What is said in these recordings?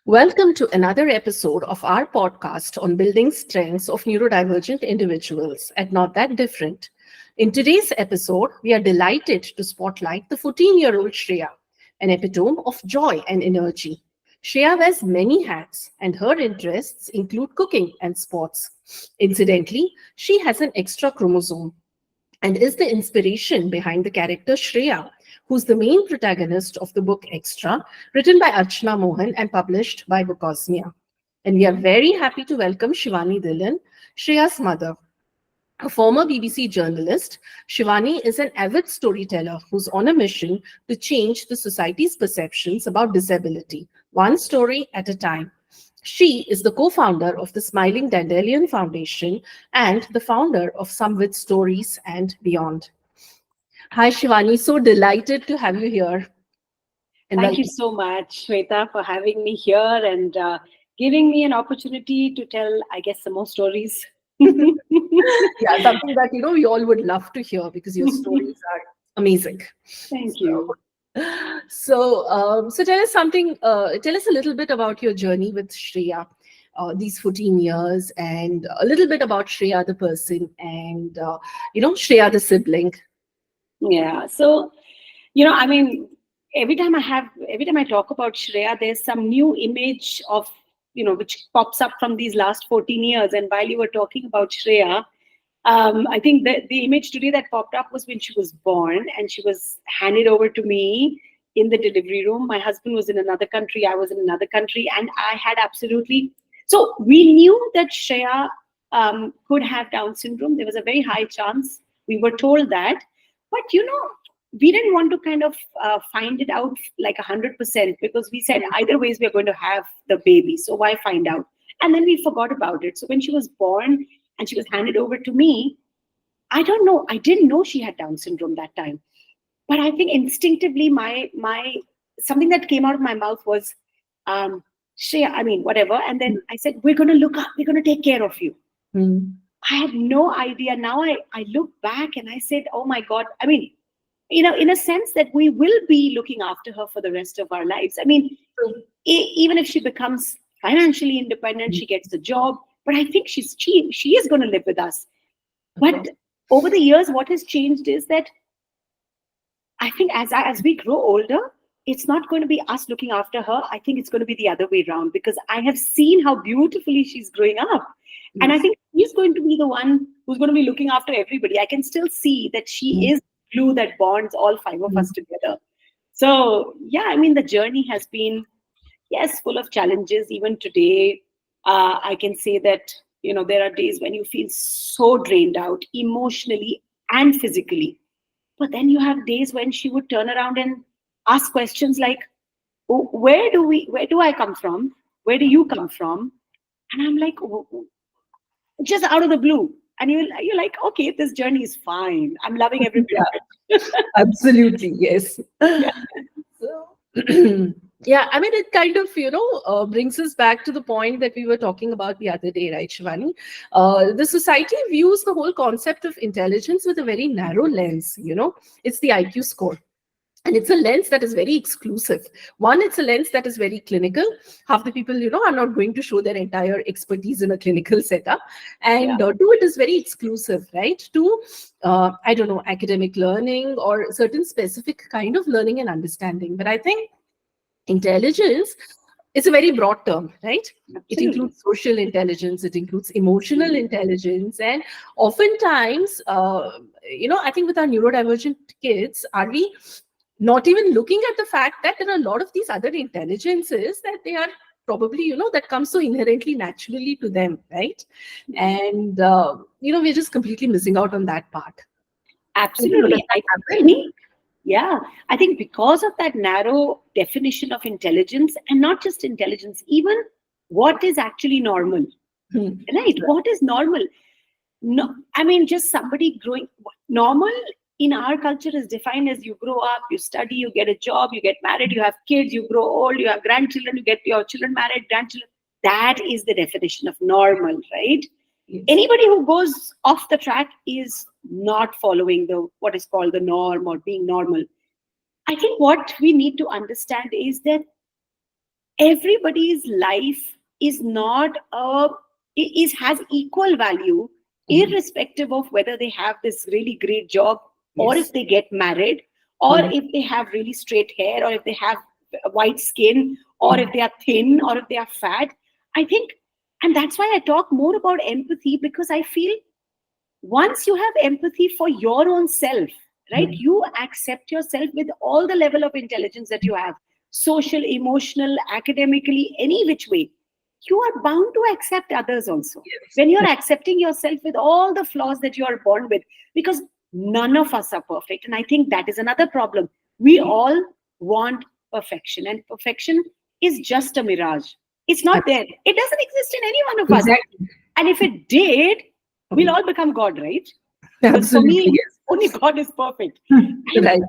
Welcome to another episode of our podcast on building strengths of neurodivergent individuals at Not That Different. In today's episode, we are delighted to spotlight the 14-year-old Shreya, an epitome of joy and energy. Shreya wears many hats, and her interests include cooking and sports. Incidentally, she has an extra chromosome and is the inspiration behind the character Shreya, who's the main protagonist of the book Extra, written by Archana Mohan and published by Bukosmia. And we are very happy to welcome Shivani Dhillon, Shreya's mother. A former BBC journalist, Shivani is an avid storyteller who's on a mission to change the society's perceptions about disability, one story at a time. She is the co-founder of the Smiling Dandelion Foundation and the founder of Some With Stories and Beyond. Hi, Shivani. So delighted to have you here. And Thank you so much, Shwetha, for having me here and giving me an opportunity to tell, I guess, some more stories. Yeah, something that, we all would love to hear because your stories are amazing. Thank you. So tell us something, tell us a little bit about your journey with Shreya, these 14 years, and a little bit about Shreya the person and, Shreya the sibling. Yeah. So, I mean, every time I talk about Shreya, there's some new image of, which pops up from these last 14 years. And while you were talking about Shreya, I think that the image today that popped up was when she was born and she was handed over to me in the delivery room. My husband was in another country. I was in another country. And I had so we knew that Shreya could have Down syndrome. There was a very high chance. We were told that. But, we didn't want to kind of find it out like 100% because we said either ways we're going to have the baby. So why find out? And then we forgot about it. So when she was born and she was handed over to me, I don't know. I didn't know she had Down syndrome that time. But I think instinctively my something that came out of my mouth was, Shreya, whatever. And then I said, we're going to look up. We're going to take care of you. Mm. I had no idea. Now I look back and I said, oh my God, in a sense that we will be looking after her for the rest of our lives. Even if she becomes financially independent, she gets a job, but I think she is going to live with us. Okay. But over the years, what has changed is that I think as we grow older, it's not going to be us looking after her. I think it's going to be the other way around because I have seen how beautifully she's growing up. Yes. And I think she's going to be the one who's going to be looking after everybody. I can still see that she is glue that bonds all five of us together. So, yeah, the journey has been, yes, full of challenges. Even today, I can say that, there are days when you feel so drained out emotionally and physically. But then you have days when she would turn around and ask questions like, oh, where do I come from? Where do you come from? And I'm like, just out of the blue. And you're like, okay, this journey is fine. I'm loving every bit. Absolutely, yes. Yeah. So, yeah, it kind of, brings us back to the point that we were talking about the other day, right, Shivani? The society views the whole concept of intelligence with a very narrow lens, It's the IQ score. And it's a lens that is very exclusive. One, it's a lens that is very clinical. Half the people, are not going to show their entire expertise in a clinical setup. And two, it is very exclusive, right? To, academic learning or certain specific kind of learning and understanding. But I think intelligence is a very broad term, right? Absolutely. It includes social intelligence, it includes emotional intelligence. And oftentimes, I think with our neurodivergent kids, are we not even looking at the fact that there are a lot of these other intelligences that they are probably, that comes so inherently naturally to them, right? And, we're just completely missing out on that part. Absolutely. I think because of that narrow definition of intelligence, and not just intelligence, even what is actually normal, right? What is normal? No, just somebody growing normal. In our culture is defined as you grow up, you study, you get a job, you get married, you have kids, you grow old, you have grandchildren, you get your children married, grandchildren. That is the definition of normal, right? Yes. Anybody who goes off the track is not following the what is called the norm or being normal. I think what we need to understand is that everybody's life is not a is has equal value irrespective of whether they have this really great job, or Yes. if they get married, or Mhm. if they have really straight hair, or if they have white skin, or if they are thin, or if they are fat. I think, and that's why I talk more about empathy, because I feel once you have empathy for your own self, right, Mhm. you accept yourself with all the level of intelligence that you have, social, emotional, academically, any which way, you are bound to accept others also. Yes. When you're accepting yourself with all the flaws that you are born with, because none of us are perfect. And I think that is another problem. We all want perfection, and perfection is just a mirage. It's not there. It doesn't exist in any one of us. Exactly. And if it did, we'll Mhm. all become God, right? Because for Absolutely. me, Yes. only God is perfect. And Right.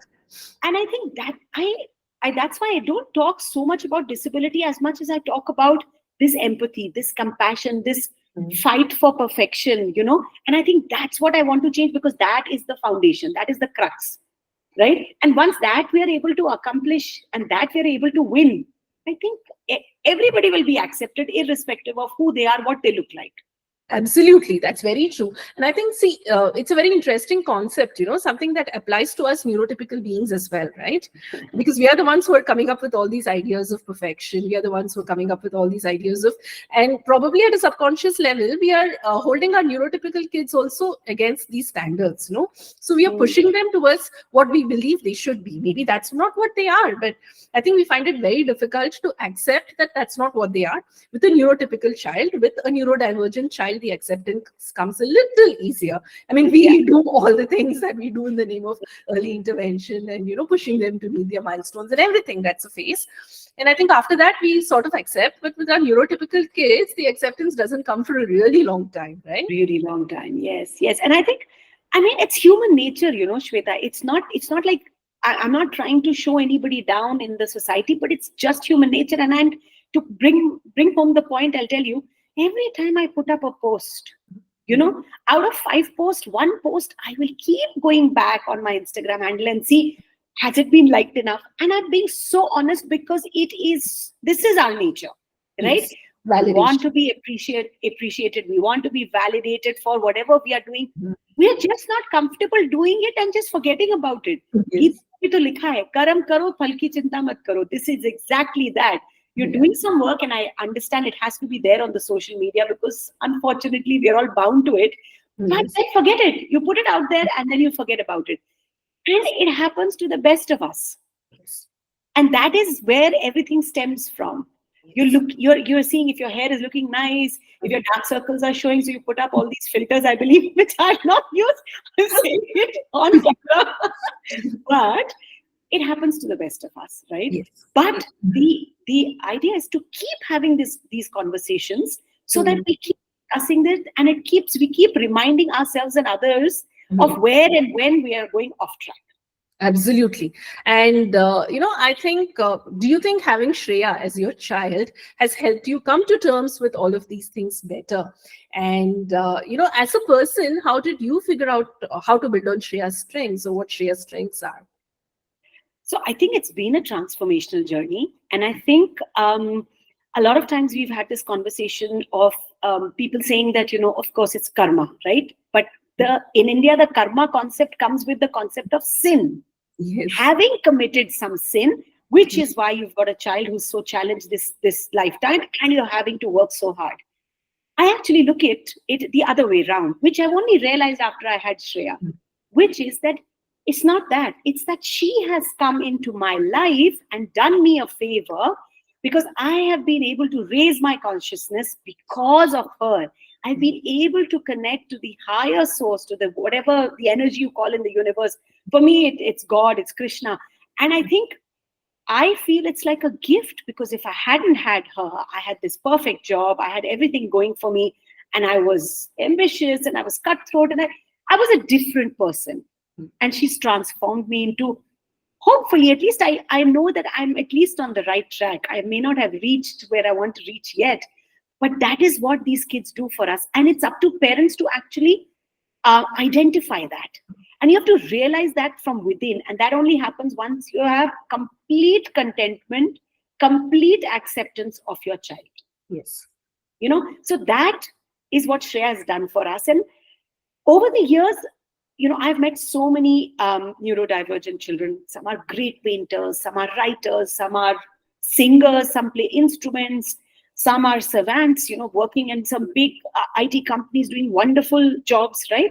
and I think that I that's why I don't talk so much about disability as much as I talk about this empathy, this compassion, this Mhm. fight for perfection, And I think that's what I want to change, because that is the foundation, that is the crux, right? And once that we are able to accomplish and that we are able to win, I think everybody will be accepted irrespective of who they are, what they look like. Absolutely, that's very true. And I think, see, it's a very interesting concept, something that applies to us neurotypical beings as well, right? Because we are the ones who are coming up with all these ideas of perfection. We are the ones who are coming up with all these ideas of, and probably at a subconscious level, we are holding our neurotypical kids also against these standards, So we are Hmm. pushing them towards what we believe they should be. Maybe that's not what they are, but I think we find it very difficult to accept that that's not what they are. With a neurotypical child, with a neurodivergent child, the acceptance comes a little easier. I mean, Yeah. we do all the things that we do in the name of early intervention and, pushing them to meet their milestones and everything. That's a phase. And I think after that, we sort of accept. But with our neurotypical kids, the acceptance doesn't come for a really long time, right? Really long time. Yes, yes. And I think, I mean, it's human nature, Shweta. It's not like I'm not trying to show anybody down in the society, but it's just human nature. And to bring home the point, I'll tell you, every time I put up a post, out of 5 posts, one post, I will keep going back on my Instagram handle and see, has it been liked enough? And I'm being so honest, because this is our nature, right? Yes. We want Validation. to be appreciated. We want to be validated for whatever we are doing. We are just not comfortable doing it and just forgetting about it. Yes. Gita में तो लिखा है, कर्म करो फल की चिंता मत करो. This is exactly that. You're Yeah. doing some work, and I understand it has to be there on the social media, because unfortunately we're all bound to it. But Yes. then forget it. You put it out there and then you forget about it. And it happens to the best of us. Yes. And that is where everything stems from. Yes. You're seeing if your hair is looking nice, if your dark circles are showing, so you put up all these filters, I believe, which I have not used. I'm saying it on camera. But it happens to the best of us, right? Yes. But the idea is to keep having these conversations, so that Mhm. we keep discussing this, and we keep reminding ourselves and others of Mhm. where and when we are going off track. Absolutely. And, I think, do you think having Shreya as your child has helped you come to terms with all of these things better? And, as a person, how did you figure out how to build on Shreya's strengths, or what Shreya's strengths are? So I think it's been a transformational journey. And I think a lot of times we've had this conversation of people saying that, of course, it's karma, right? But in India, the karma concept comes with the concept of sin. Yes. Having committed some sin, which is why you've got a child who's so challenged this lifetime, and you're having to work so hard. I actually look at it the other way around, which I've only realized after I had Shreya, which is that it's not that. It's that she has come into my life and done me a favor, because I have been able to raise my consciousness because of her. I've been able to connect to the higher source, to the whatever the energy you call in the universe. For me, it's God, it's Krishna. And I think I feel it's like a gift, because if I hadn't had her, I had this perfect job, I had everything going for me, and I was ambitious and I was cutthroat, and I was a different person. And she's transformed me into, hopefully, at least I know that I'm at least on the right track. I may not have reached where I want to reach yet, But that is what these kids do for us. And it's up to parents to actually identify that. And you have to realize that from within. And that only happens once you have complete contentment, complete acceptance of your child. Yes. So that is what Shreya has done for us. And over the years, I've met so many neurodivergent children. Some are great painters, some are writers, some are singers, some play instruments, some are savants, working in some big IT companies doing wonderful jobs, right?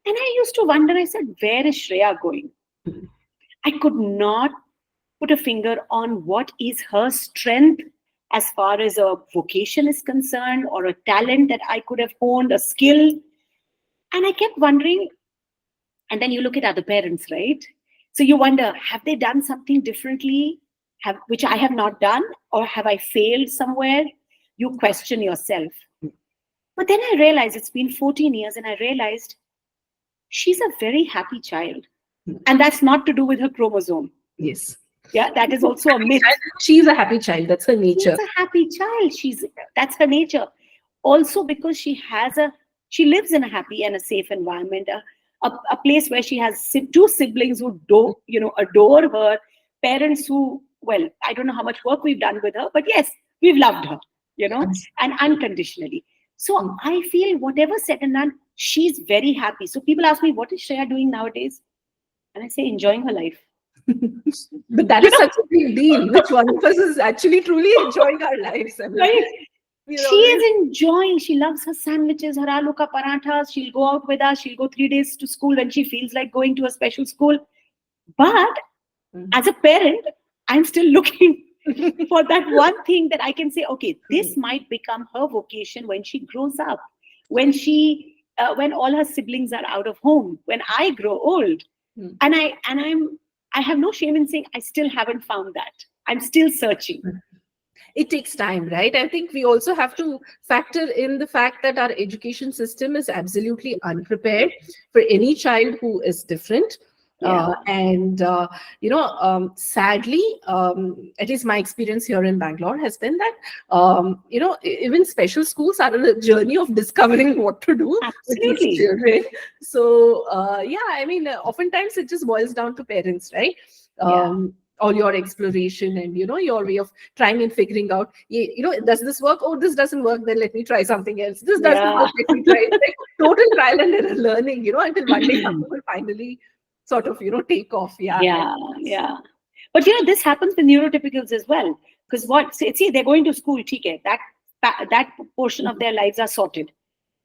And I used to wonder, I said, where is Shreya going? I could not put a finger on what is her strength as far as a vocation is concerned, or a talent that I could have honed, a skill. And I kept wondering, and then you look at other parents, right? So you wonder, have they done something differently, which I have not done, or have I failed somewhere? You question yourself. But then I realized it's been 14 years, and I realized she's a very happy child. And that's not to do with her chromosome. Yes. Yeah, that is also a myth. She's a happy child. That's her nature. She's a happy child. That's her nature. Also because she lives in a happy and a safe environment, a place where she has two siblings who adore her, parents who, well, I don't know how much work we've done with her, but yes, we've loved her, and unconditionally. So I feel whatever said and done, she's very happy. So people ask me, what is Shreya doing nowadays? And I say, enjoying her life. But that is such a big deal. Which one of us is actually truly enjoying our lives? I mean, right? She is enjoying. She loves her sandwiches, her aloo ka parathas. She'll go out with us. She'll go 3 days to school when she feels like going to a special school. But as a parent, I'm still looking for that one thing that I can say, okay, this might become her vocation when she grows up, when all her siblings are out of home, when I grow old. And I have no shame in saying I still haven't found that. I'm still searching. It takes time, right? I think we also have to factor in the fact that our education system is absolutely unprepared for any child who is different. Sadly, at least my experience here in Bangalore has been that, even special schools are on a journey of discovering what to do with these children. So, oftentimes it just boils down to parents, right? All your exploration and, your way of trying and figuring out, does this work? Oh, this doesn't work. Then let me try something else. This doesn't work. Let me try it. Like total trial and error learning, until one day something will finally sort of, take off. But, this happens with neurotypicals as well. Because they're going to school, okay, that portion of their lives are sorted.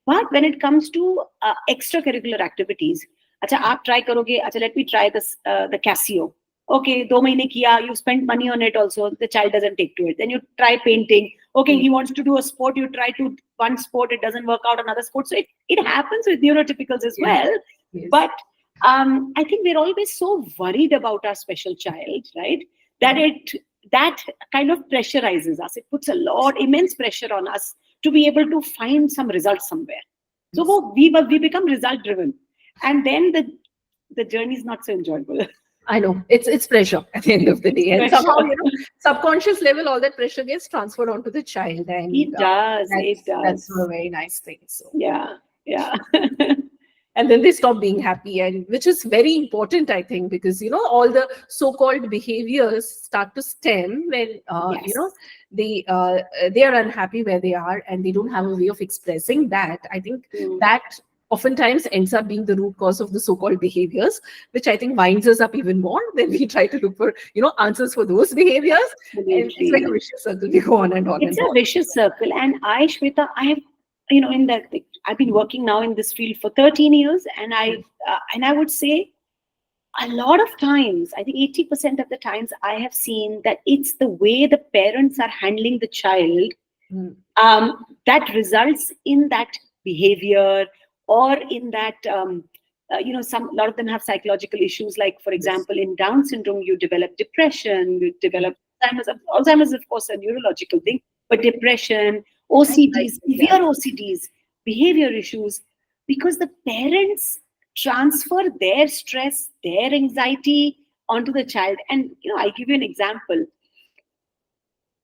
But when it comes to extracurricular activities, try karoge, let me try this, the Casio. Okay, 2 mahine kiya, you spent money on it also, the child doesn't take to it. Then you try painting. Okay, he wants to do a sport, you try to one sport, it doesn't work out, another sport. So it happens with neurotypicals as well. Yes. But I think we're always so worried about our special child, right? That kind of pressurizes us. It puts immense pressure on us to be able to find some results somewhere. So we become result driven. And then the journey is not so enjoyable. I know it's pressure at the end of the day, and somehow subconscious level, all that pressure gets transferred onto the child, and it does. That's a very nice thing. So yeah. And then they stop being happy, and which is very important, I think, because all the so-called behaviors start to stem when they are unhappy where they are, and they don't have a way of expressing that. I think that oftentimes ends up being the root cause of the so-called behaviors, which I think winds us up even more. Then we try to look for, answers for those behaviors. And it's like a vicious circle. We go on and on. It's a vicious circle. And Shwetha, I have, I've been working now in this field for 13 years. And I would say a lot of times, I think 80% of the times I have seen that it's the way the parents are handling the child that results in that behavior, or in that, a lot of them have psychological issues. Like, for example, in Down syndrome, you develop depression, you develop Alzheimer's. Alzheimer's, of course, a neurological thing, but depression, OCDs, severe OCDs, behavior issues, because the parents transfer their stress, their anxiety onto the child. And, I'll give you an example.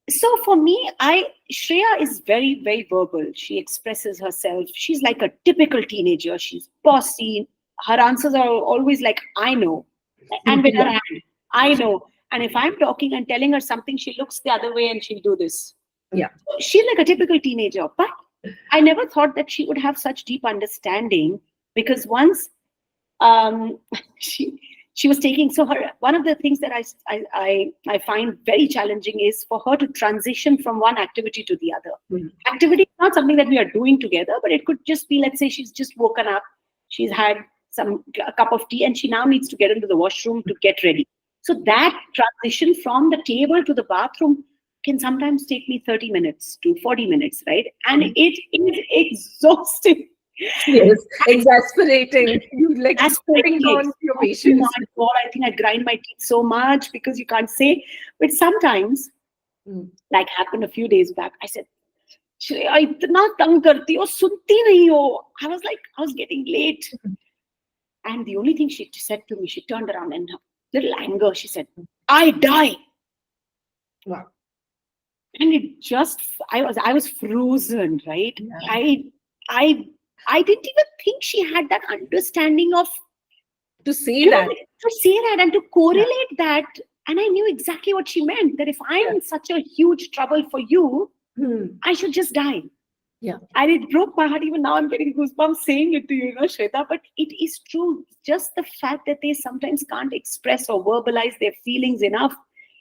So for me, Shreya is very, very verbal. She expresses herself. She's like a typical teenager. She's bossy. Her answers are always like, I know. And with her Yeah. hand, I know. And if I'm talking and telling her something, she looks the other way and she'll do this. Yeah. She's like a typical teenager. But I never thought that she would have such deep understanding, because once um, she she was taking, so her, one of the things that I find very challenging is for her to transition from one activity to the other. Mhm. Activity is not something that we are doing together, but it could just be, let's say she's just woken up, she's had a cup of tea, and she now needs to get into the washroom to get ready. So that transition from the table to the bathroom can sometimes take me 30 minutes to 40 minutes, right? And it is exhausting. Yes, exasperating. You like putting Aspirating. down your Oh my patience. God, I think I grind my teeth so much because you can't say. But sometimes, Mm. like happened a few days back, I said, "Shreya, इतना तंग करती हो, सुनती नहीं हो." I was like, I was getting late. And the only thing she said to me, she turned around and little anger, she said, "I die." Wow. And it just, I was frozen, right? Yeah. I didn't even think she had that understanding of, To say that. to say that and to correlate that. And I knew exactly what she meant, that if I'm Yeah. in such a huge trouble for you, Hmm. I should just die. Yeah. And it broke my heart. Even now I'm getting goosebumps saying it to you, Shweta. But it is true. Just the fact that they sometimes can't express or verbalize their feelings enough,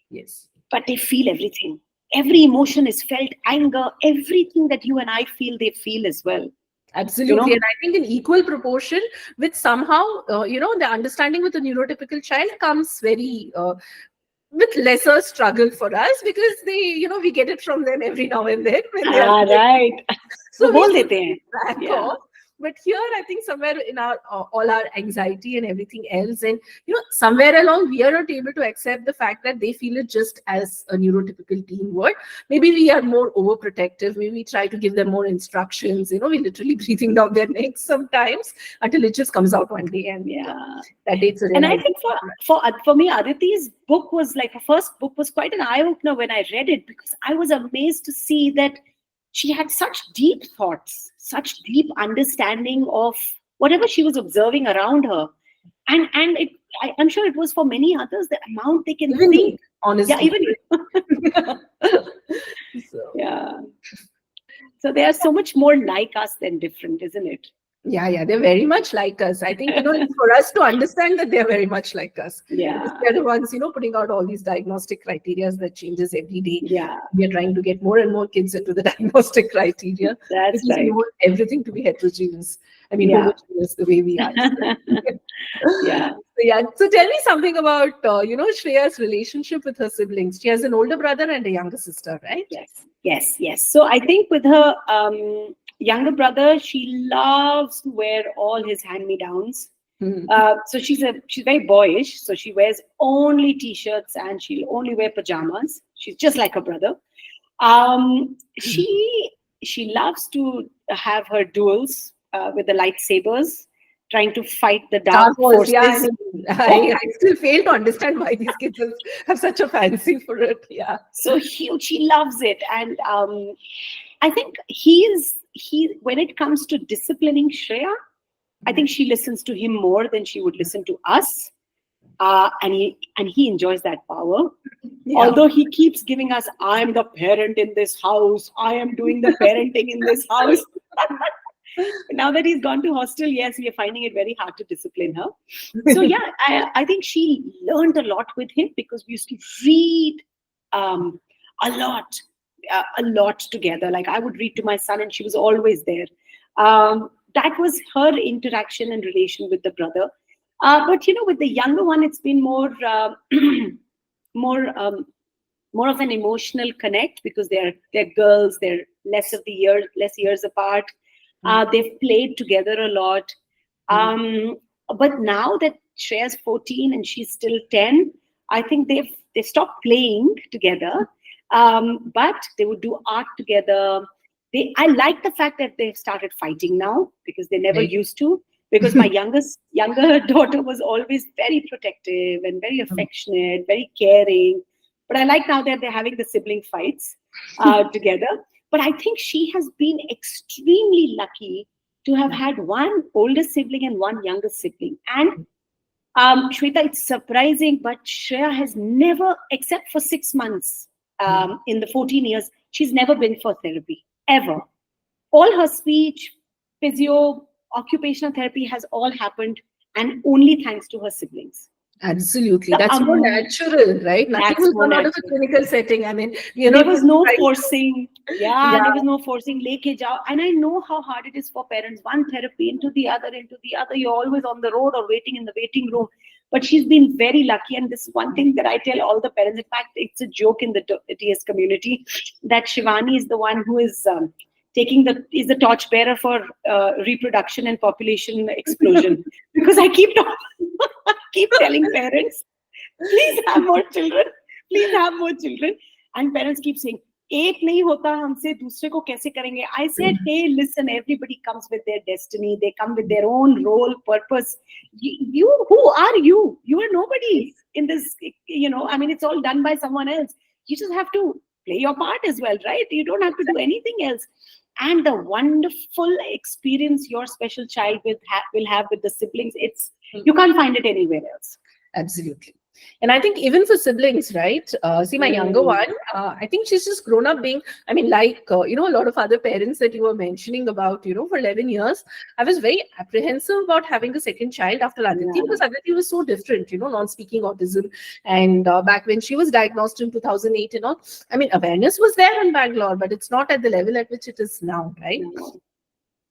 Yes. but they feel everything. Every emotion is felt, anger, everything that you and I feel, they feel as well. Absolutely. And I think in equal proportion, with somehow, the understanding with a neurotypical child comes very, with lesser struggle for us, because we get it from them every now and then when they are. Right. So we बोल put देते हैं. it back Yeah. off. But here, I think somewhere in our all our anxiety and everything else, and somewhere along, we are not able to accept the fact that they feel it just as a neurotypical teen would. Maybe we are more overprotective. Maybe we try to give them more instructions. We literally breathing down their necks sometimes until it just comes out one day, and Yeah. that date's a And I realization. think for me, Aditi's book was like, her first book was quite an eye opener when I read it, because I was amazed to see that she had such deep thoughts, such deep understanding of whatever she was observing around her, and I'm sure it was for many others, the amount they can Even think. me, honestly. Yeah, even So. yeah. So they are so much more like us than different, isn't it? Yeah, they're very much like us. I think, it's for us to understand that they're very much like us. Yeah. Because they're the ones, putting out all these diagnostic criteria that changes every day. Yeah, We are trying to get more and more kids into the diagnostic criteria. that's Because we right. want everything to be heterogeneous. I mean, Yeah. homogeneous the way we are. Yeah. So tell me something about, Shreya's relationship with her siblings. She has an older brother and a younger sister, right? Yes. So I think with her younger brother, she loves to wear all his hand-me-downs. Hmm. So she's very boyish. So she wears only t-shirts and she'll only wear pajamas. She's just like her brother. She loves to have her duels with the lightsabers, trying to fight the Star dark Wars, forces. yeah. I still fail to understand why these kids have such a fancy for it. Yeah. So huge. She loves it. And I think when it comes to disciplining Shreya, I think she listens to him more than she would listen to us. And he enjoys that power. Yeah. Although he keeps giving us, I am the parent in this house. I am doing the parenting in this house. Now that he's gone to hostel, yes, we are finding it very hard to discipline her. So yeah, I think she learned a lot with him, because we used to read a lot together. Like I would read to my son and she was always there. That was her interaction and relation with the brother. But with the younger one, it's been more more of an emotional connect, because they're girls. They're less years apart. They've played together a lot. But now that Shreya's 14 and she's still 10, I think they've stopped playing together. But they would do art together. I like the fact that they've started fighting now, because they never Right. used to. Because my younger daughter was always very protective and very affectionate, very caring. But I like now that they're having the sibling fights. together. But I think she has been extremely lucky to have had one older sibling and one younger sibling. And Shweta, it's surprising, but Shreya has never, except for 6 months in the 14 years, she's never been for therapy, ever. All her speech, physio, occupational therapy has all happened, and only thanks to her siblings. Absolutely. So, That's more natural, right? Nothing that's was more done out of a natural. clinical setting. I mean, There was no right? forcing. Yeah, Yeah, there was no forcing. Leke jao. And I know how hard it is for parents. One therapy into the other, into the other. You're always on the road or waiting in the waiting room. But she's been very lucky. And this is one thing that I tell all the parents. In fact, it's a joke in the TS community that Shivani is the one who is is the torchbearer for reproduction and population explosion. Because I keep telling parents, please have more children. Please have more children. And parents keep saying, एक नहीं होता हमसे दूसरे को कैसे करेंगे? I said, hey, listen, everybody comes with their destiny. They come with their own role, purpose. Who are you? You are nobody in this, I mean, it's all done by someone else. You just have to play your part as well, right? You don't have to do anything else. And the wonderful experience your special child will have with the siblings, you can't find it anywhere else. absolutely. And I think even for siblings, right? See, my younger one, I think she's just grown up being, I mean, like, a lot of other parents that you were mentioning about, for 11 years, I was very apprehensive about having a second child after Aditi because Aditi was so different, non-speaking autism. And back when she was diagnosed in 2008 and all, I mean, awareness was there in Bangalore, but it's not at the level at which it is now, right?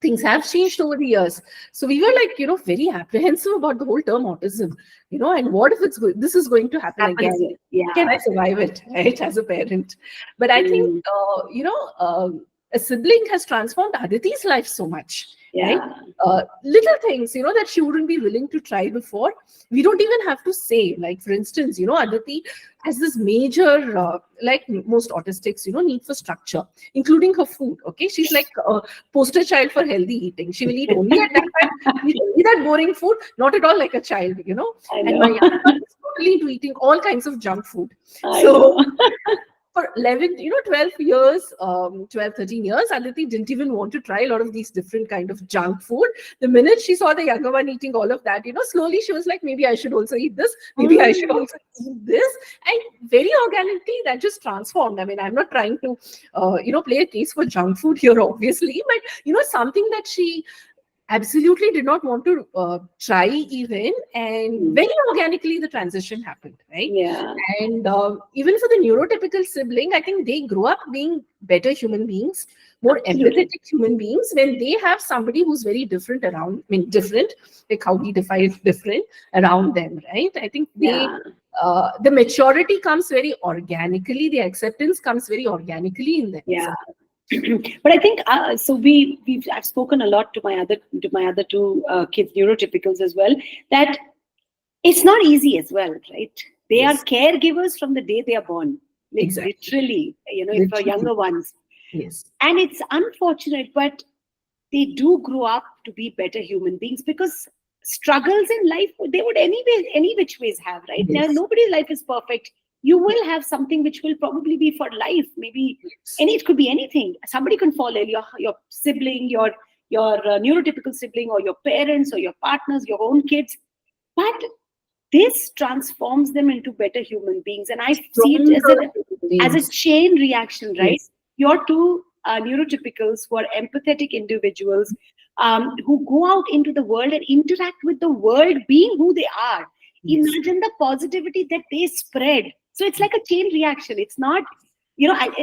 Things have changed over the years. So we were like, very apprehensive about the whole term autism, and what if this is going to happen again? Yeah. Can I survive it, right, as a parent? But I think, a sibling has transformed Aditi's life so much. Yeah. Right? Little things, that she wouldn't be willing to try before. We don't even have to say, like, for instance, Aditi has this major, like most autistics, need for structure, including her food. Okay. She's like a poster child for healthy eating. She will eat only at that time, eat only that boring food, not at all like a child, I know. And my younger one is totally into eating all kinds of junk food. I So know. for 11, 12 years, 12, 13 years, Aditi didn't even want to try a lot of these different kind of junk food. The minute she saw the younger one eating all of that, slowly she was like, maybe I should also eat this. Maybe I should also eat this. And very organically, that just transformed. I mean, I'm not trying to, play a case for junk food here, obviously, but, something that she absolutely did not want to try even, and very organically the transition happened, right? Yeah. And even for the neurotypical sibling, I think they grow up being better human beings, more empathetic human beings when they have somebody who's very different around, I mean, different, like how we define different around them, right? I think the maturity comes very organically, the acceptance comes very organically in them. Yeah. But I think I've spoken a lot to my other two kids, neurotypicals as well, that it's not easy as well, right? They are caregivers from the day they are born, Exactly. literally, if for younger ones. Yes. And it's unfortunate, but they do grow up to be better human beings because struggles in life they would any which ways have, right? Now nobody's life is perfect. You will have something which will probably be for life, maybe, and it could be anything. Somebody can fall ill, your sibling, your neurotypical sibling, or your parents, or your partners, your own kids. But this transforms them into better human beings, and I see it as a chain reaction, right? Yes. Your two neurotypicals who are empathetic individuals who go out into the world and interact with the world, being who they are. Imagine the positivity that they spread. So it's like a chain reaction. It's not,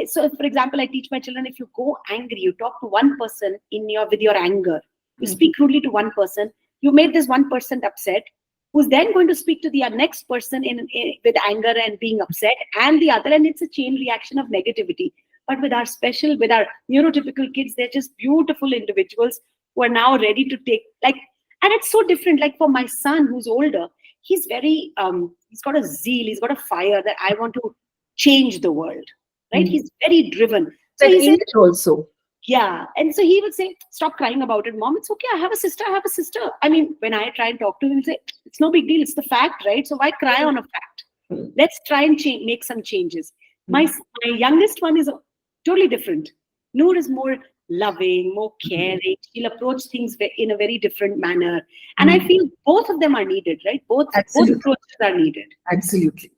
so for example, I teach my children, if you go angry, you talk to one person with your anger, you speak rudely to one person, you made this one person upset, who's then going to speak to the next person with anger and being upset, and the other, and it's a chain reaction of negativity. But with our neurotypical kids, they're just beautiful individuals who are now ready to take, and it's so different. Like for my son who's older, he's very, he's got a zeal, he's got a fire that I want to change the world, right? He's very driven. So he said, also. Yeah. And so he would say, stop crying about it, Mom. It's okay. I have a sister. I mean, when I try and talk to him, he'll say, it's no big deal. It's the fact, right? So why cry on a fact? Let's try and make some changes. My youngest one is totally different. Noor is more loving, more caring. She'll approach things in a very different manner. And I Mm. feel both of them are needed, right? Both Absolutely. approaches are needed. Absolutely.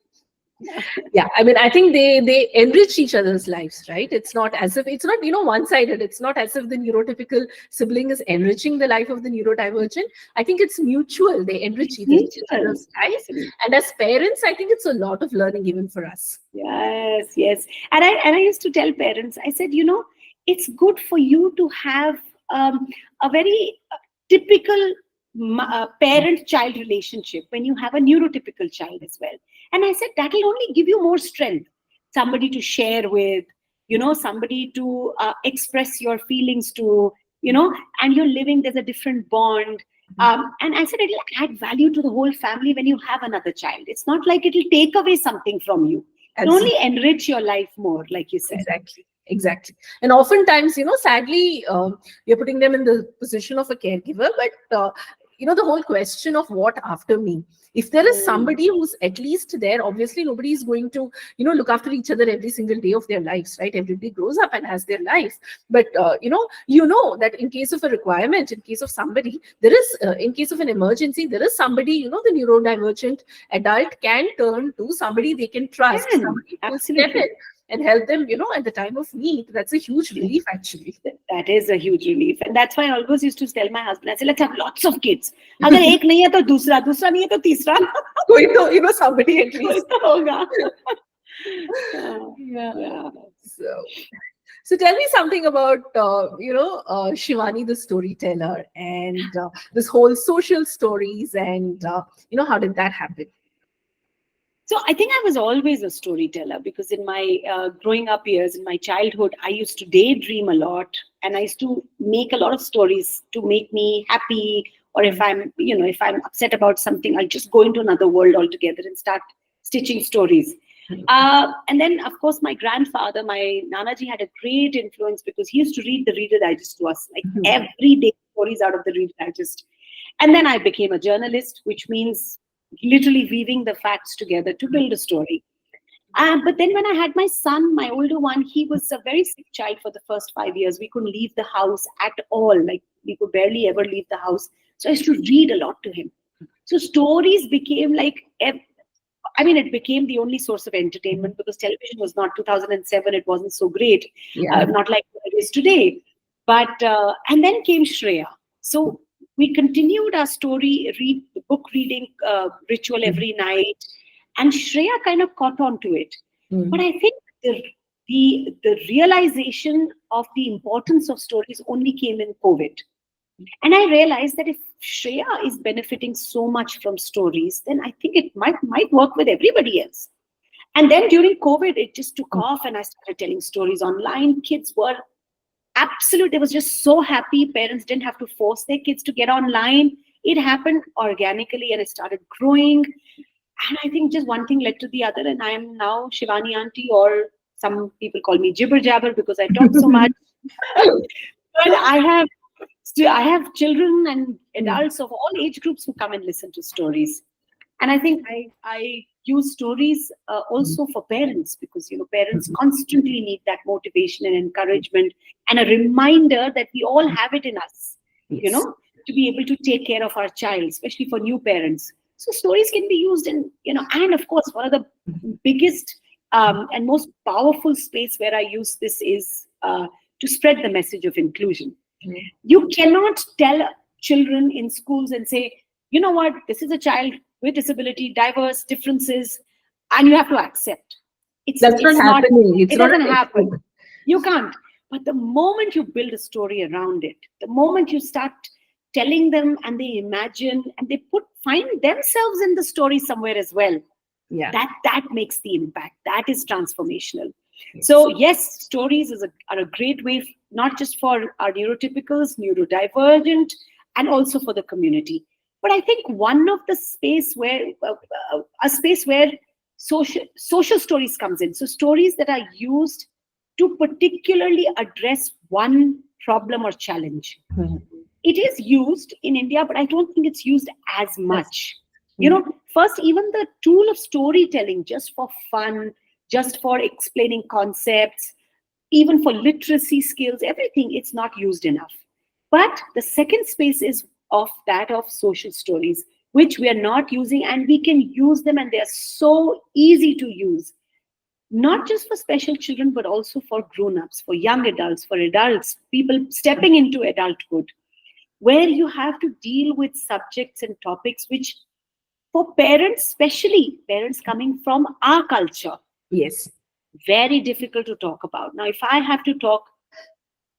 Yeah, I mean, I think they enrich each other's lives, right? It's not as if it's not, one sided. It's not as if the neurotypical sibling is enriching the life of the neurodivergent. I think it's mutual. They enrich It's each mutual. other's life. Absolutely. And as parents, I think it's a lot of learning even for us. Yes, yes. And I used to tell parents, I said, it's good for you to have a very typical parent-child relationship when you have a neurotypical child as well. And I said that will only give you more strength, somebody to share with, somebody to express your feelings to, and you're living, there's a different bond. And I said it'll add value to the whole family when you have another child. It's not like it'll take away something from you. It'll only Absolutely. enrich your life more, like you said. Exactly. And oftentimes, sadly, you're putting them in the position of a caregiver, but the whole question of what after me. If there is somebody who's at least there, obviously nobody is going to, look after each other every single day of their lives, right? Everybody grows up and has their life. But, that in case of a requirement, in case of somebody, there is, in case of an emergency, there is somebody, the neurodivergent adult can turn to, somebody they can trust, somebody who will step in and help them, at the time of need. That's a huge relief, actually. That is a huge relief. And that's why I always used to tell my husband, I said, let's have lots of kids. Agar ek nahi hai to dusra nahi hai to teesra. Koi to, somebody at least. Hoga. Yeah. So tell me something about, Shivani, the storyteller, and this whole social stories, and, how did that happen? So I think I was always a storyteller because in my growing up years, in my childhood, I used to daydream a lot, and I used to make a lot of stories to make me happy. Or if I'm upset about something, I'll just go into another world altogether and start stitching stories. And then, of course, my grandfather, my Nanaji, had a great influence because he used to read the Reader Digest to us, like every day, stories out of the Reader Digest. And then I became a journalist, which means literally weaving the facts together to build a story. But then when I had my son, my older one, he was a very sick child for the first 5 years. We couldn't leave the house at all. Like, we could barely ever leave the house. So I used to read a lot to him. So stories became like, it became the only source of entertainment because television was not 2007. It wasn't so great. Not like it is today. But, and then came Shreya. So we continued our book reading ritual every night, and Shreya kind of caught on to it. But I think the realization of the importance of stories only came in COVID. And I realized that if Shreya is benefiting so much from stories, then I think it might work with everybody else. And then during COVID, it just took off, and I started telling stories online. Kids were absolute. They was just so happy. Parents didn't have to force their kids to get online. It happened organically, and it started growing. And I think just one thing led to the other, and I am now Shivani aunty, or some people call me jibber jabber because I talk so much. But I have children and adults of all age groups who come and listen to stories. And I think I use stories also for parents because, parents constantly need that motivation and encouragement and a reminder that we all have it in us, to be able to take care of our child, especially for new parents. So stories can be used in, and of course, one of the biggest and most powerful space where I use this is to spread the message of inclusion. You cannot tell children in schools and say, you know what, this is a child with disability, diverse differences, and you have to accept. That's not happening. It doesn't happen. You can't. But the moment you build a story around it, the moment you start telling them and they imagine and they find themselves in the story somewhere as well, that makes the impact. That is transformational. So yes, stories are a great way, not just for our neurotypicals, neurodivergent, and also for the community. But I think one of the space where social stories comes in. So stories that are used to particularly address one problem or challenge. It is used in India, but I don't think it's used as much. First, even the tool of storytelling, just for fun, just for explaining concepts, even for literacy skills, everything, it's not used enough. But the second space is of that of social stories, which we are not using, and we can use them, and they are so easy to use, not just for special children, but also for grown-ups, for young adults, for adults, people stepping into adulthood, where you have to deal with subjects and topics which, for parents, especially parents coming from our culture, Yes. very difficult to talk about. Now, if I have to talk,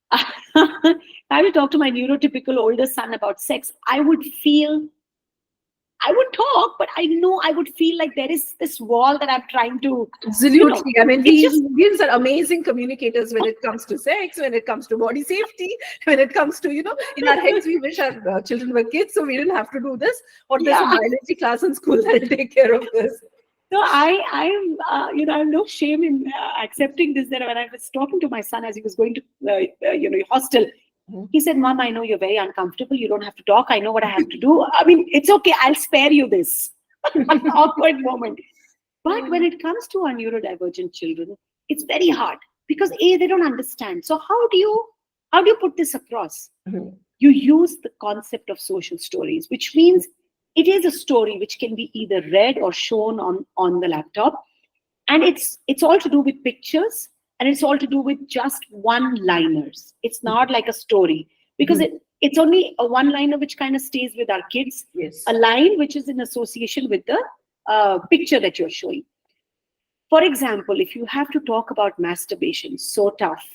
I will talk to my neurotypical older son about sex, I would talk, but I know I would feel like there is this wall that I'm trying to, Absolutely. I mean, it's just, we are amazing communicators when it comes to sex, when it comes to body safety, when it comes to, in our heads, we wish our children were kids, so we didn't have to do this. Or there's a yeah. biology class in school that'll take care of this. So I have no shame in accepting this. That when I was talking to my son as he was going to, hostel, he said, "Mom, I know you're very uncomfortable. You don't have to talk. I know what I have to do. I mean, it's okay. I'll spare you this awkward moment." But when it comes to our neurodivergent children, it's very hard because they don't understand. So how do you put this across? Mhm. You use the concept of social stories, which means it is a story which can be either read or shown on the laptop, and it's all to do with pictures, and it's all to do with just one liners. It's not like a story, because it's only a one liner which kind of stays with our kids, Yes. a line which is in association with the picture that you're showing. For example, if you have to talk about masturbation, so tough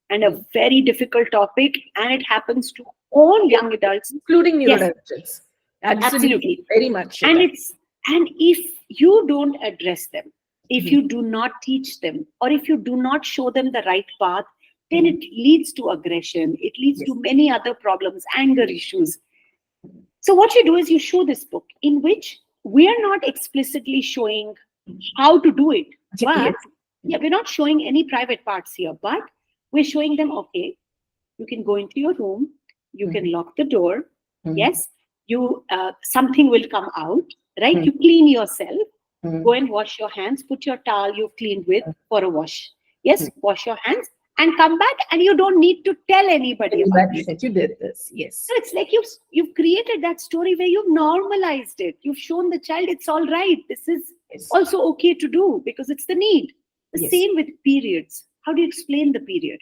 and a very difficult topic, and it happens to all young adults, Including yes, neurodivergence. absolutely. Very much. And if you don't address them, if you do not teach them, or if you do not show them the right path, then it leads to aggression, it leads to many other problems, anger issues. So what you do is you show this book in which we are not explicitly showing how to do it, but we're not showing any private parts here, but we're showing them, okay, you can go into your room, you can lock the door, yes, you something will come out, right? You clean yourself, go and wash your hands, put your towel you've cleaned with for a wash, yes, wash your hands and come back, and you don't need to tell anybody about it. That you did this. Yes. So it's like you've created that story where you've normalized it. You've shown the child it's all right. This is also okay to do because it's the need. The same with periods. How do you explain the period?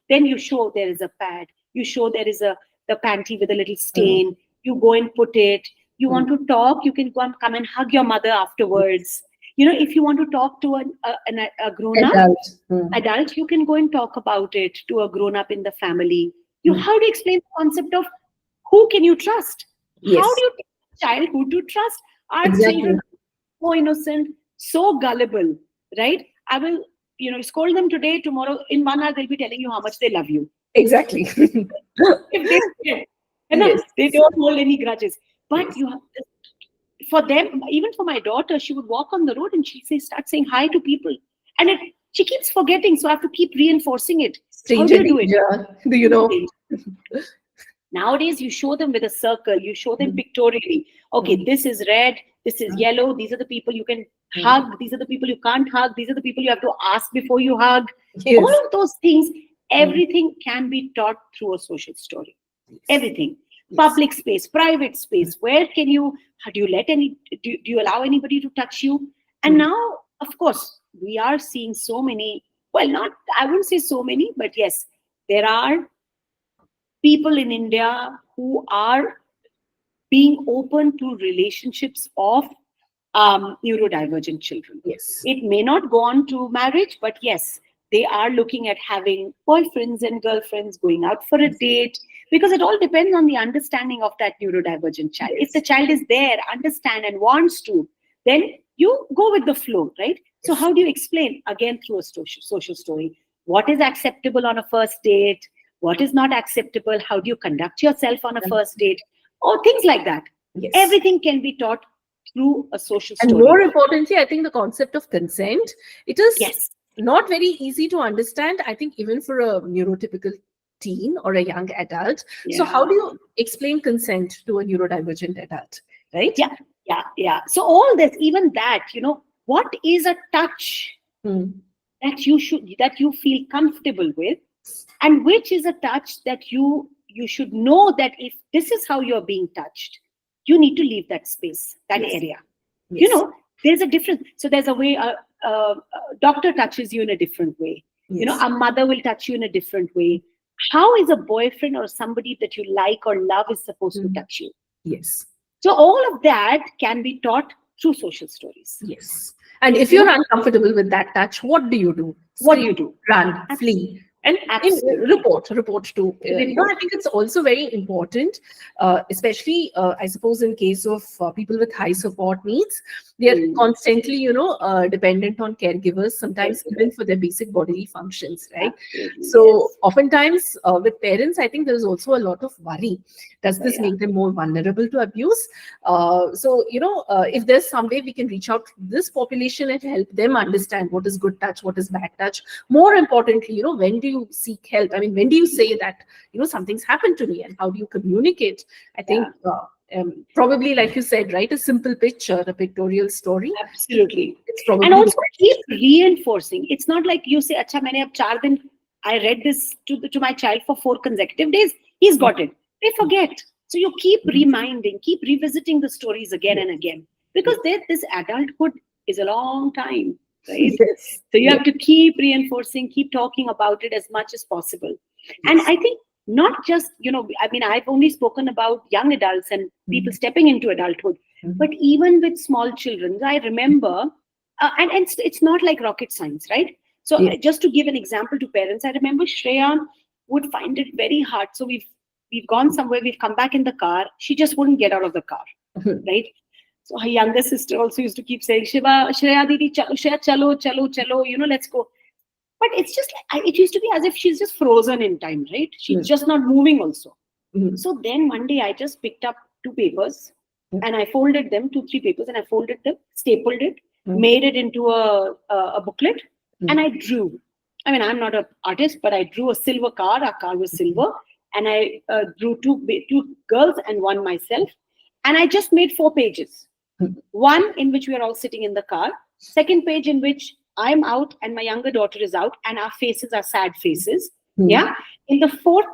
Then you show there is a pad. You show there is the panty with a little stain. You go and put it. You want to talk, you can come and hug your mother afterwards. If you want to talk to a grown-up adult, you can go and talk about it to a grown-up in the family. How do you explain the concept of who can you trust? Yes. How do you teach a child who to trust? Our children are so innocent, so gullible, right? I will, scold them today, tomorrow, in 1 hour, they'll be telling you how much they love you. Exactly. If they don't hold any grudges. But you have, for them, even for my daughter, she would walk on the road and she'd start saying hi to people. And she keeps forgetting, so I have to keep reinforcing it. How do you do it? Do you know? Nowadays, you show them with a circle, you show them pictorially. Okay, this is red, this is yellow, these are the people you can hug, these are the people you can't hug, these are the people you have to ask before you hug. Yes. All of those things, everything can be taught through a social story. Everything. Public space, private space, where can you, do you allow anybody to touch you? And now, of course, we are seeing so many, I wouldn't say so many, but yes, there are people in India who are being open to relationships of neurodivergent children. Yes. It may not go on to marriage, but yes, they are looking at having boyfriends and girlfriends, going out for a date, because it all depends on the understanding of that neurodivergent child. If the child is there, understand and wants to, then you go with the flow, right? So how do you explain? Again, through a social story. What is acceptable on a first date? What is not acceptable? How do you conduct yourself on a first date? Or things like that. Yes. Everything can be taught through a social story. And more importantly, I think the concept of consent, it is not very easy to understand, I think, even for a neurotypical teen or a young adult. So how do you explain consent to a neurodivergent adult, right? Yeah. So all this, even that, what is a touch? that you feel comfortable with, and which is a touch that you should know that if this is how you're being touched, you need to leave that space, that Yes. area. You Yes. know, there's a difference. So there's a way a doctor touches you in a different way. You know, Yes. a mother will touch you in a different way. How is a boyfriend or somebody that you like or love is supposed to Mhm. touch you? Yes. So all of that can be taught through social stories. Yes. And if You you're know, uncomfortable with that touch, what do you do? what do Scream, you do? run, Abs- flee, and Absolutely. report to. I Report. think it's also very important, especially I suppose in case of people with high support needs, they are Mm. constantly, dependent on caregivers. Sometimes even Caregivers. for their basic bodily functions, right? Absolutely. So Yes. oftentimes with parents, I think there is also a lot of worry. Does So this yeah. make them more vulnerable to abuse? If there's some way we can reach out to this population and help them understand what is good touch, what is bad touch. More importantly, when do you seek help? I mean, when do you say that, something's happened to me, and how do you communicate? I Yeah. think probably, like you said, right, a simple picture, a pictorial story. Absolutely. It's And probably the also keep reinforcing. It's not like you say, "Acha, maine ab 4 din, I read this to my child for 4 consecutive days. He's got it." They forget. So you keep reminding, keep revisiting the stories again yes, and again, because this adulthood is a long time, right? yes, So you yes, have to keep reinforcing, keep talking about it as much as possible. And yes. I think not just, I mean, I've only spoken about young adults and people Mhm, stepping into adulthood, mhm. but even with small children, I remember, and it's not like rocket science, right? So Yes. just to give an example to parents, I remember Shreya would find it very hard. So we've gone somewhere, we've come back in the car. She just wouldn't get out of the car, Mhm, right? So her younger sister also used to keep saying, Shreya Didi, Shreya, chalo, chalo, chalo, let's go. But it's just like, it used to be as if she's just frozen in time, right? She's mhm, just not moving also. mhm, So then one day I just picked up 2 papers and I folded them, 2, 3 papers, and I folded them, stapled it, mhm, made it into a booklet, and mhm, I drew. I mean, I'm not an artist, but I drew a silver car. Our car was silver, and I drew two girls and one myself, and I just made 4 pages. mhm, One in which we are all sitting in the car. Second page in which I'm out and my younger daughter is out, and our faces are sad faces. mhm, Yeah. In the fourth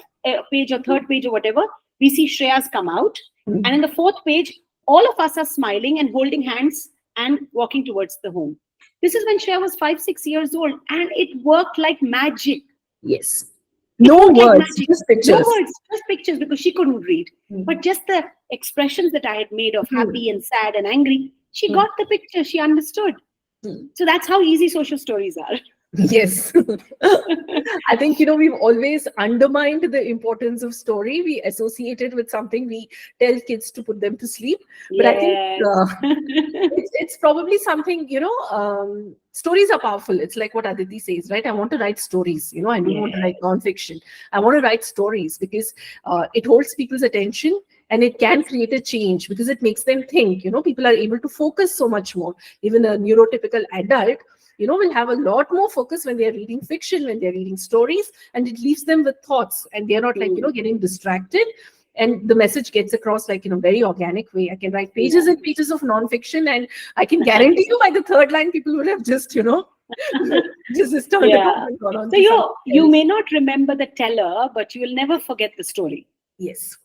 page or third page or whatever, we see Shreya's come out. And mhm. in the fourth page, all of us are smiling and holding hands and walking towards the home. This is when Shreya was 5, 6 years old, and it worked like magic. Yes. It No worked like words, magic. just No pictures. words, just pictures because she couldn't read. Mhm, But just the expressions that I had made of mhm, happy and sad and angry, she mhm, got the picture, she understood. mhm. So that's how easy social stories are. Yes. I think, we've always undermined the importance of story. We associate it with something we tell kids to put them to sleep. But I think Yes. it's probably something, stories are powerful. It's like what Aditi says, right? I want to write stories. I don't want to write Yes. nonfiction. I want to write stories because it holds people's attention and it can create a change because it makes them think. People are able to focus so much more. Even a neurotypical adult, will have a lot more focus when they're reading fiction, when they're reading stories, and it leaves them with thoughts and they're not like, Mm. getting distracted. And the message gets across like in a very organic way. I can write pages Yeah. and pages of nonfiction, and I can guarantee you by the third line, people would have just, just turned it off Yeah. and gone on So to something you else. may not remember the teller, but you will never forget the story. Yes.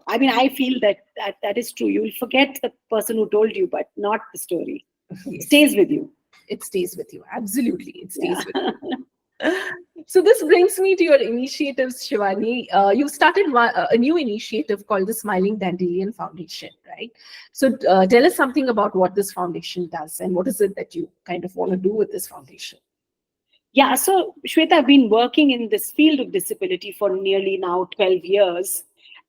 I mean, I feel that is true. You will forget the person who told you, but not the story. Yes. Stays with you. It stays with you. Absolutely. It Yeah. stays with you. So this brings me to your initiatives, Shivani. You started a new initiative called the Smiling Dandelion Foundation, right? So tell us something about what this foundation does and what is it that you kind of want to do with this foundation? Yeah, so Shwetha, I've been working in this field of disability for nearly now 12 years.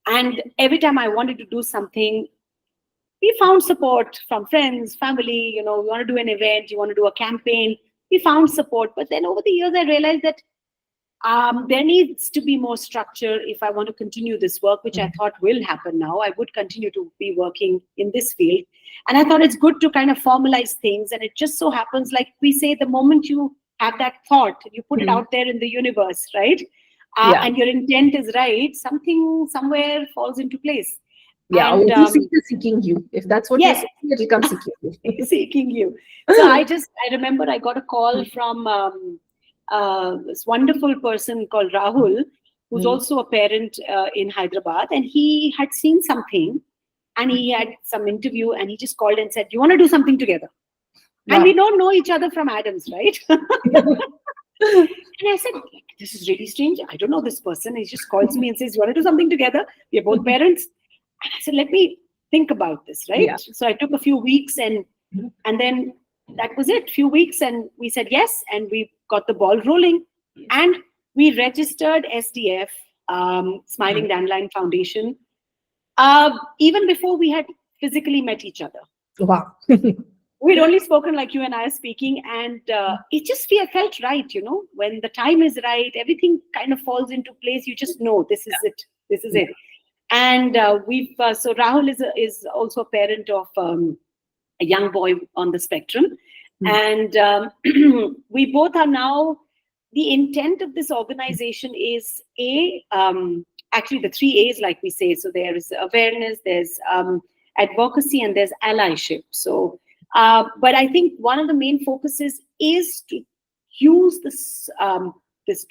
And every time I wanted to do something, we found support from friends, family. We want to do an event, you want to do a campaign. We found support. But then over the years, I realized that there needs to be more structure if I want to continue this work, which I thought will happen now. I would continue to be working in this field. And I thought it's good to kind of formalize things. And it just so happens, like we say, the moment you have that thought, you put it Mhm. out there in the universe, right? Yeah. And your intent is right, something somewhere falls into place. Yeah. Or And you see it seeking you. If that's what you're yes, saying, it'll come seeking you. seeking you. So I remember I got a call from this wonderful person called Rahul, who's Mm. also a parent in Hyderabad, and he had seen something, and he had some interview, and he just called and said, "You want to do something together?" And Wow. we don't know each other from Adams, right? And I said, "This is really strange. I don't know this person." He just calls me and says, "You want to do something together? We are both parents." And I said, "Let me think about this," Yeah. right? So I took a few weeks, and then that was it. Few weeks, and we said yes, and we got the ball rolling, and we registered SDF, Smiling Dandelion Foundation, even before we had physically met each other. Wow. We'd only spoken like you and I are speaking, and it just felt right, when the time is right, everything kind of falls into place. You just know this is it. This is it. And we've so Rahul is also a parent of a young boy on the spectrum, and we both are now. The intent of this organization is actually the three A's, like we say. So there is awareness, there's advocacy, and there's allyship. So, but I think one of the main focuses is to use this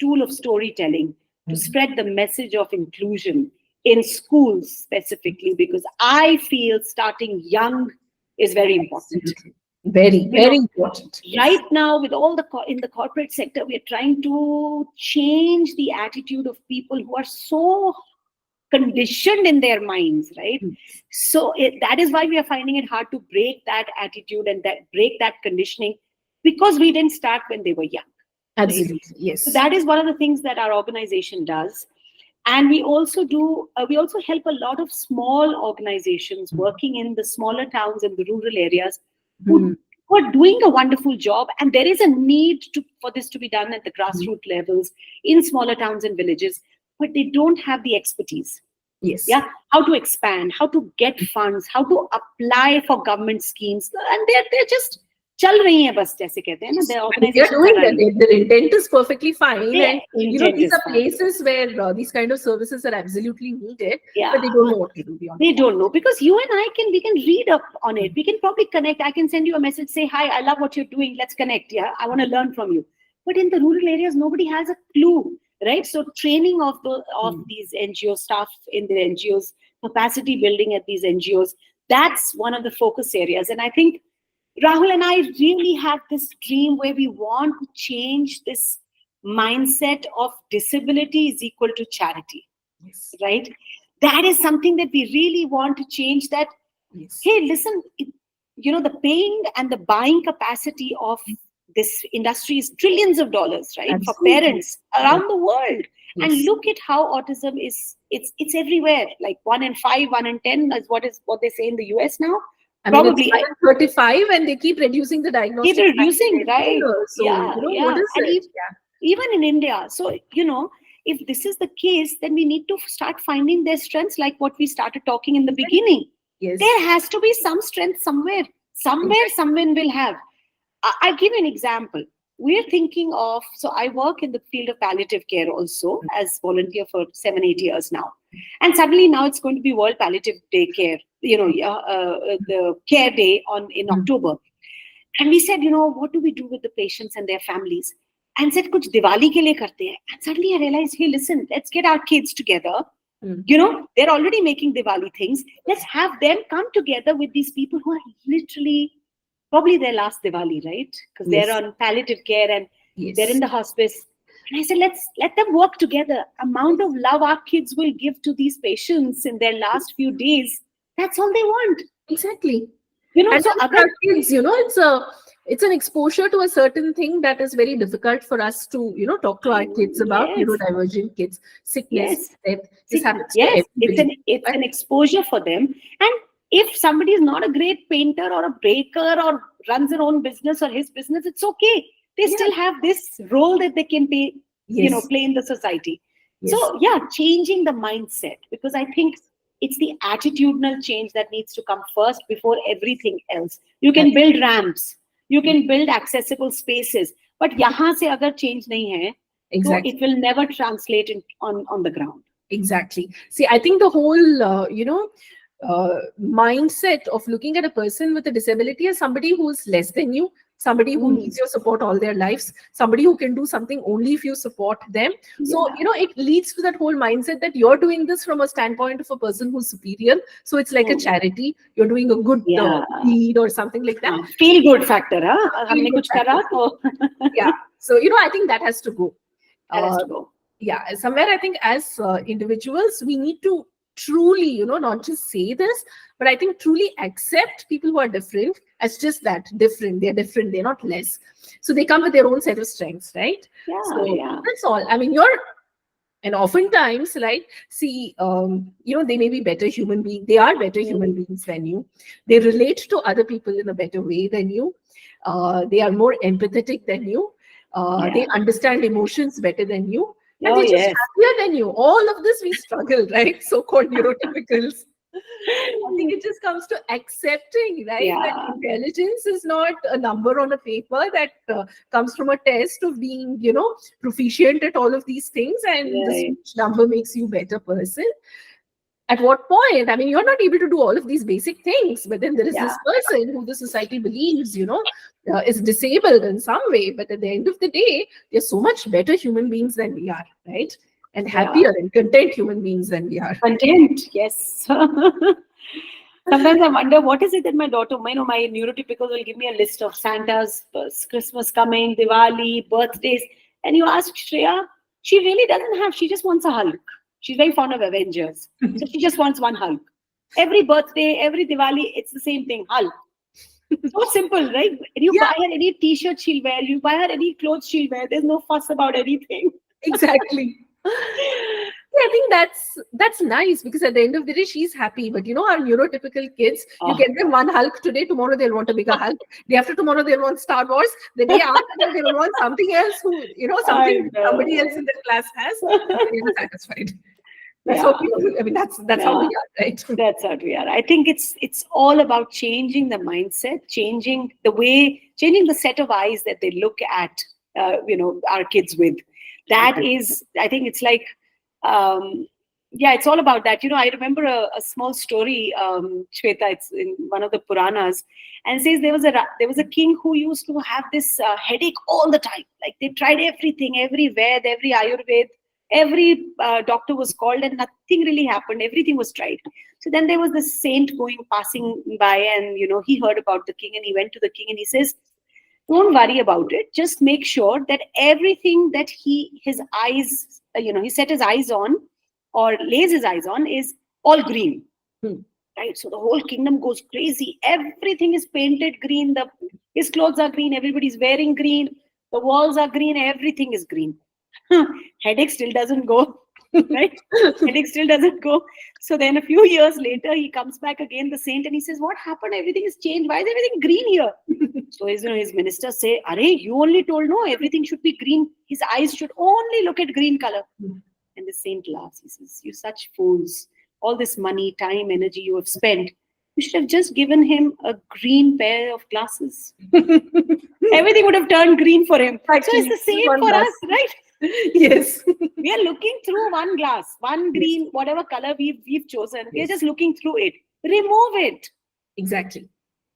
tool of storytelling to spread the message of inclusion in schools specifically, because I feel starting young is very important. Absolutely. Very, very important. Right now, with all in the corporate sector, we are trying to change the attitude of people who are so conditioned in their minds, right? So that is why we are finding it hard to break that attitude and break that conditioning, because we didn't start when they were young. Absolutely. Right? Yes. So that is one of the things that our organization does. And we also help a lot of small organizations working in the smaller towns and the rural areas who are doing a wonderful job. And there is a need for this to be done at the grassroots levels in smaller towns and villages, but they don't have the expertise. Yes. Yeah, how to expand, how to get funds, how to apply for government schemes, and they're just chal rahi hai bas, jaise kehte hain na, the organizations They're doing are that. running. Their intent is perfectly fine, Their and intent these is are fine. places where these kind of services are absolutely needed, Yeah, but they don't know what to do beyond. they don't know, because you and I we can read up on it. We can probably connect. I can send you a message, say, "Hi, I love what you're doing. Let's connect. Yeah, I want to learn from you." But in the rural areas, nobody has a clue, right? So training of these NGO staff in the NGOs, capacity building at these NGOs, that's one of the focus areas. And I think Rahul and I really have this dream where we want to change this mindset of disability is equal to charity, Yes. right? That is something that we really want to change. That, Yes. hey, listen, the paying and the buying capacity of this industry is trillions of dollars, right? Absolutely. For parents around the world. Yes. And look at how autism it's everywhere. Like 1 in 5, 1 in 10 is what they say in the US now. I mean, Probably it's 35, and they keep reducing the diagnostic. keep reducing, time every right? year. So, what is And it? even in India. So, if this is the case, then we need to start finding their strengths, like what we started talking in the beginning. Yes. There has to be some strength somewhere. Somewhere, someone will have. I'll give you an example. We're thinking of, so I work in the field of palliative care also as volunteer for 7-8 years now. And suddenly now it's going to be World Palliative Day Care, the Care Day in October. And we said, what do we do with the patients and their families? And said, kuch Diwali ke liye karte hain. And suddenly I realized, hey, listen, let's get our kids together. They're already making Diwali things. Let's have them come together with these people who are literally probably their last Diwali, right? Because they're on palliative care and they're in the hospice. And I said, let's let them work together. Amount of love our kids will give to these patients in their last few days. That's all they want. Exactly. And so other kids, it's an exposure to a certain thing that is very difficult for us to, talk to our kids about. Neurodivergent kids, sickness, death. This happens to everybody. It's an exposure for them. And if somebody is not a great painter or a baker or runs their own business or his business, it's okay. They still have this role that they can play in the society. So changing the mindset, because I think it's the attitudinal change that needs to come first before everything else. You can build ramps, you can build accessible spaces, but yahan se agar change nahi hai, so it will never translate on the ground. Exactly. See, I think the whole, mindset of looking at a person with a disability as somebody who's less than you, somebody who needs your support all their lives, somebody who can do something only if you support them. So, it leads to that whole mindset that you're doing this from a standpoint of a person who's superior. So it's like a charity. You're doing a good deed or something like that. Feel good factor, huh? Feel Humne good kuch kara, to yeah. So, I think that has to go. that has to go. Yeah, somewhere I think as individuals, we need to truly, not just say this, but I think truly accept people who are different as just that, different. They're different, they're not less. So they come with their own set of strengths, right? So that's all. I mean, and oftentimes, right, see, they may be better human beings. They are better human beings than you. They relate to other people in a better way than you. They are more empathetic than you. They understand emotions better than you. And they're just happier than you. All of this we struggle, right? So-called neurotypicals. I think it just comes to accepting, right? That intelligence is not a number on a paper that comes from a test of being, proficient at all of these things, and this number makes you a better person. At what point? I mean, you're not able to do all of these basic things, but then there is this person who the society believes, is disabled in some way. But at the end of the day, they're so much better human beings than we are, right? And happier and content human beings than we are. Content, yes. Sometimes I wonder, what is it that my daughter, my neurotypical will give me a list of Santa's, Christmas coming, Diwali, birthdays. And you ask Shreya, she really doesn't have, she just wants a Hulk. She's very fond of Avengers. So she just wants one Hulk. Every birthday, every Diwali, it's the same thing, Hulk. So simple, right? And you buy her any t-shirt she'll wear, you buy her any clothes she'll wear. There's no fuss about anything. Exactly. I think that's nice, because at the end of the day, she's happy. But our neurotypical kids, you get them one Hulk today, tomorrow they'll want a bigger Hulk. Day after tomorrow they'll want Star Wars. The day after they'll want something else somebody else in their class has. They're satisfied. That's how people, I mean, that's how we are, right? That's how we are. I think it's all about changing the mindset, changing the set of eyes that they look at, our kids with. That is, I think it's like, it's all about that. I remember a small story, Shwetha, it's in one of the Puranas, and it says there was a king who used to have this headache all the time. Like they tried everything, every Ved, every Ayurved, every doctor was called, and nothing really happened. Everything was tried. So then there was this saint passing by, and he heard about the king, and he went to the king and he says, don't worry about it. Just make sure that everything that his eyes, he set his eyes on or lays his eyes on is all green. Right? So the whole kingdom goes crazy. Everything is painted green. His clothes are green. Everybody's wearing green. The walls are green. Everything is green. Headache still doesn't go. Right? Headache still doesn't go. So then a few years later, he comes back again, the saint, and he says, what happened? Everything has changed. Why is everything green here? So his ministers say, Arey, you only told no, everything should be green. His eyes should only look at green color. And the saint laughs. He says, you such fools. All this money, time, energy you have spent, you should have just given him a green pair of glasses. Everything would have turned green for him. So it's the same for us, right? Yes. We are looking through one glass, one green, whatever color we've chosen. We're just looking through it. Remove it. Exactly.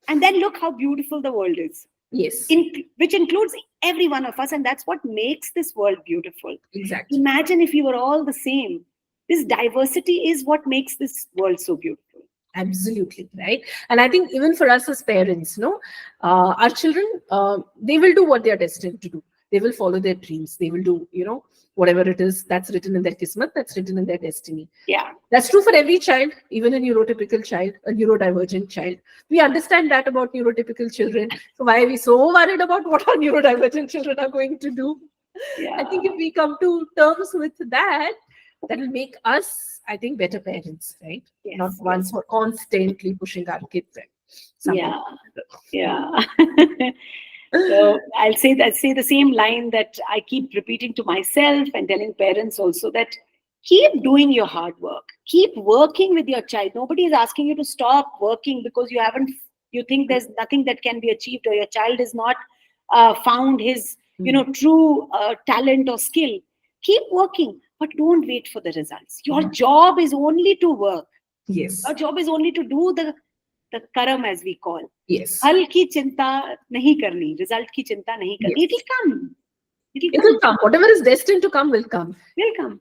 And then look how beautiful the world is. Yes. Which includes every one of us. And that's what makes this world beautiful. Exactly. Imagine if we were all the same. This diversity is what makes this world so beautiful. Absolutely, right? And I think even for us as parents, our children, they will do what they are destined to do. They will follow their dreams. They will do, whatever it is that's written in their kismet, that's written in their destiny. Yeah. That's true for every child, even a neurotypical child, a neurodivergent child. We understand that about neurotypical children. So why are we so worried about what our neurodivergent children are going to do? Yeah. I think if we come to terms with that will make us, I think, better parents, right? Yes, not ones who are constantly pushing our kids. Yeah. So I'll say the same line that I keep repeating to myself and telling parents also, that keep doing your hard work. Keep working with your child. Nobody is asking you to stop working because you think there's nothing that can be achieved, or your child is not found his true talent or skill. Keep working, but don't wait for the results. Your job is only to work. Yes. Your job is only to do the karam as we call. Yes. Hal ki chinta nahi karni, result ki chinta nahi karni. Yes. It will come. It will come. Whatever is destined to come will come. Will come.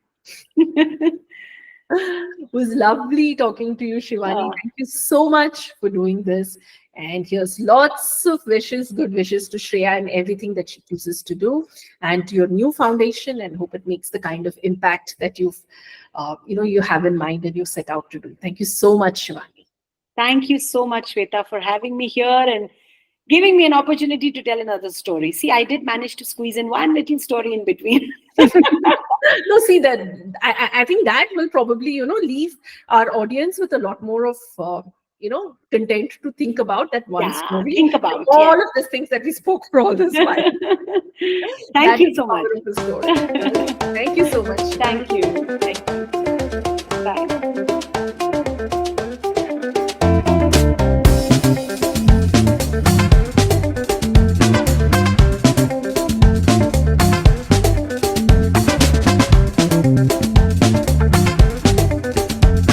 It was lovely talking to you, Shivani. Thank you so much for doing this. And here's lots of wishes, good wishes to Shreya and everything that she chooses to do, and to your new foundation, and hope it makes the kind of impact that you have in mind and you set out to do. Thank you so much, Shivani. Thank you so much, Shwetha, for having me here and giving me an opportunity to tell another story. See, I did manage to squeeze in one little story in between. No, see that I think that will probably leave our audience with a lot more of content to think about, that one story. Think about all of these things that we spoke for all this while. Thank you so much. Thank you so much. Thank you. Bye.